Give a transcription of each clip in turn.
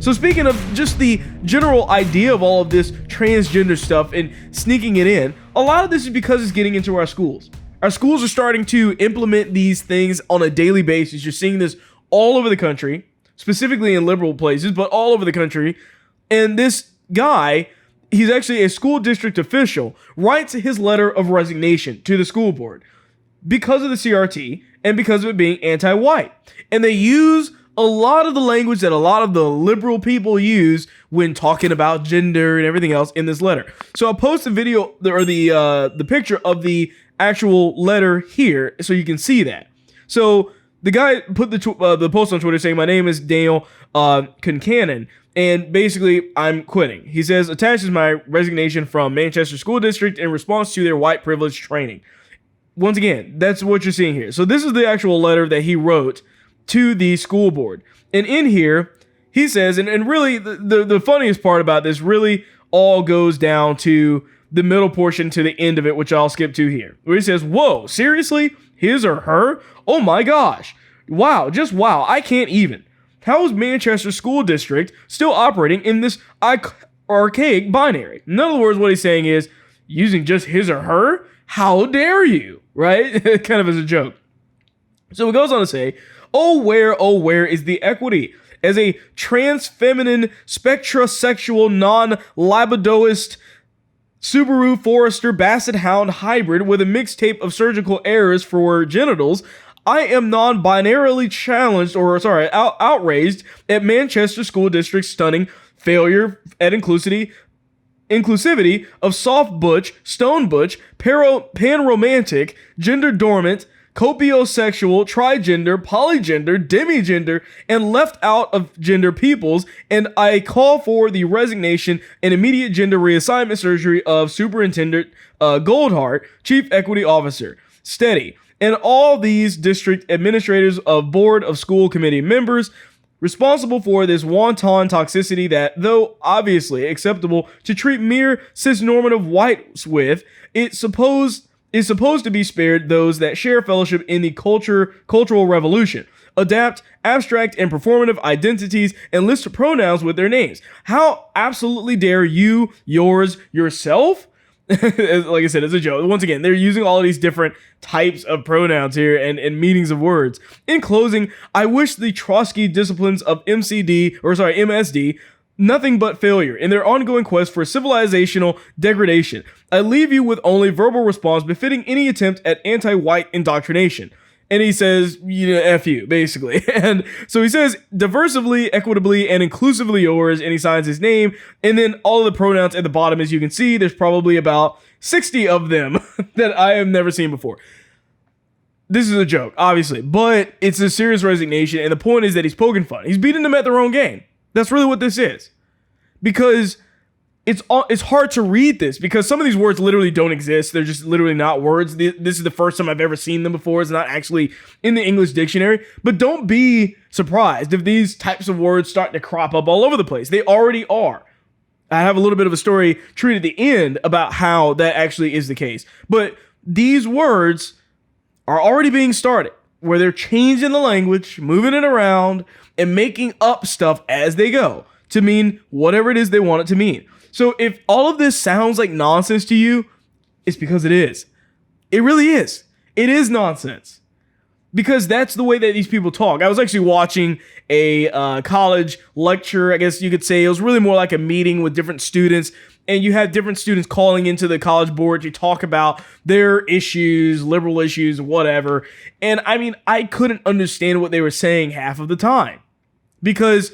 So speaking of just the general idea of all of this transgender stuff and sneaking it in, a lot of this is because it's getting into our schools. Our schools are starting to implement these things on a daily basis. You're seeing this all over the country, specifically in liberal places, but all over the country. And this guy, he's actually a school district official, writes his letter of resignation to the school board because of the CRT and because of it being anti-white. And they use a lot of the language that a lot of the liberal people use when talking about gender and everything else in this letter. So I'll post the video or the picture of the actual letter here so you can see that. So the guy put the post on Twitter saying, "My name is Daniel Concannon, and basically I'm quitting." He says, "Attaches my resignation from Manchester School District in response to their white privilege training." Once again, that's what you're seeing here. So this is the actual letter that he wrote to the school board. And in here, he says, and really the funniest part about this really all goes down to the middle portion to the end of it, which I'll skip to here, where he says, "Whoa, seriously? His or her? Oh my gosh. Wow, just wow. I can't even. How is Manchester School District still operating in this archaic binary?" In other words, what he's saying is, using just his or her? How dare you? Right? Kind of as a joke. So it goes on to say, oh, where is the equity? As a trans feminine, spectrosexual, non-libidoist Subaru Forester Basset Hound hybrid with a mixtape of surgical errors for genitals, I am non-binarily challenged, outraged at Manchester School District's stunning failure at inclusivity of soft butch, stone butch, pan-romantic, gender dormant, copiosexual, trigender, polygender, demigender, and left out of gender peoples, and I call for the resignation and immediate gender reassignment surgery of Superintendent Goldhart, Chief Equity Officer, Steady, and all these district administrators of Board of School Committee members responsible for this wanton toxicity that, though obviously acceptable to treat mere cisnormative whites with, is supposed to be spared those that share fellowship in the cultural revolution, adapt abstract and performative identities, and list pronouns with their names. How absolutely dare you, yours, yourself? Like I said, it's a joke. Once again, they're using all of these different types of pronouns here and meanings of words. In closing, I wish the Trotsky disciplines of MSD nothing but failure in their ongoing quest for civilizational degradation. I leave you with only verbal response befitting any attempt at anti-white indoctrination. And he says, F you, basically. And so he says, diversively, equitably, and inclusively yours, and he signs his name. And then all of the pronouns at the bottom, as you can see, there's probably about 60 of them that I have never seen before. This is a joke, obviously, but it's a serious resignation. And the point is that he's poking fun. He's beating them at their own game. That's really what this is. Because it's hard to read this because some of these words literally don't exist. They're just literally not words. This is the first time I've ever seen them before. It's not actually in the English dictionary. But don't be surprised if these types of words start to crop up all over the place. They already are. I have a little bit of a story treated at the end about how that actually is the case. But these words are already being started, where they're changing the language, moving it around, and making up stuff as they go to mean whatever it is they want it to mean. So if all of this sounds like nonsense to you, it's because it is. It really is. It is nonsense. Because that's the way that these people talk. I was actually watching a college lecture, I guess you could say. It was really more like a meeting with different students. And you have different students calling into the college board to talk about their issues, liberal issues, whatever. And I mean, I couldn't understand what they were saying half of the time. Because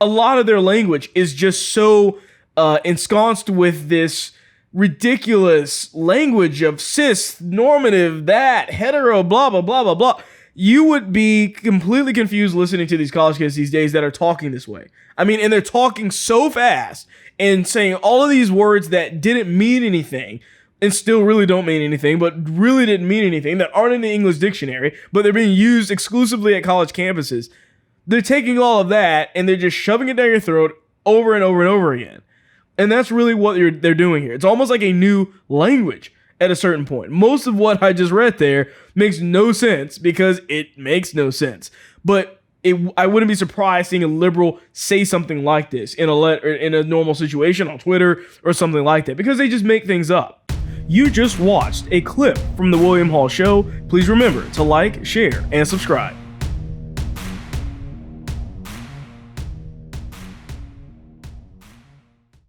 a lot of their language is just so ensconced with this ridiculous language of cis, normative, that, hetero, blah, blah, blah, blah, blah. You would be completely confused listening to these college kids these days that are talking this way. I mean, and they're talking so fast and saying all of these words that didn't mean anything and still really don't mean anything, but really didn't mean anything, that aren't in the English dictionary, but they're being used exclusively at college campuses. They're taking all of that and they're just shoving it down your throat over and over and over again. And that's really what they're doing here. It's almost like a new language at a certain point. Most of what I just read there makes no sense because it makes no sense. But I wouldn't be surprised seeing a liberal say something like this in a normal situation on Twitter or something like that, because they just make things up. You just watched a clip from the William Hall Show. Please remember to like, share, and subscribe.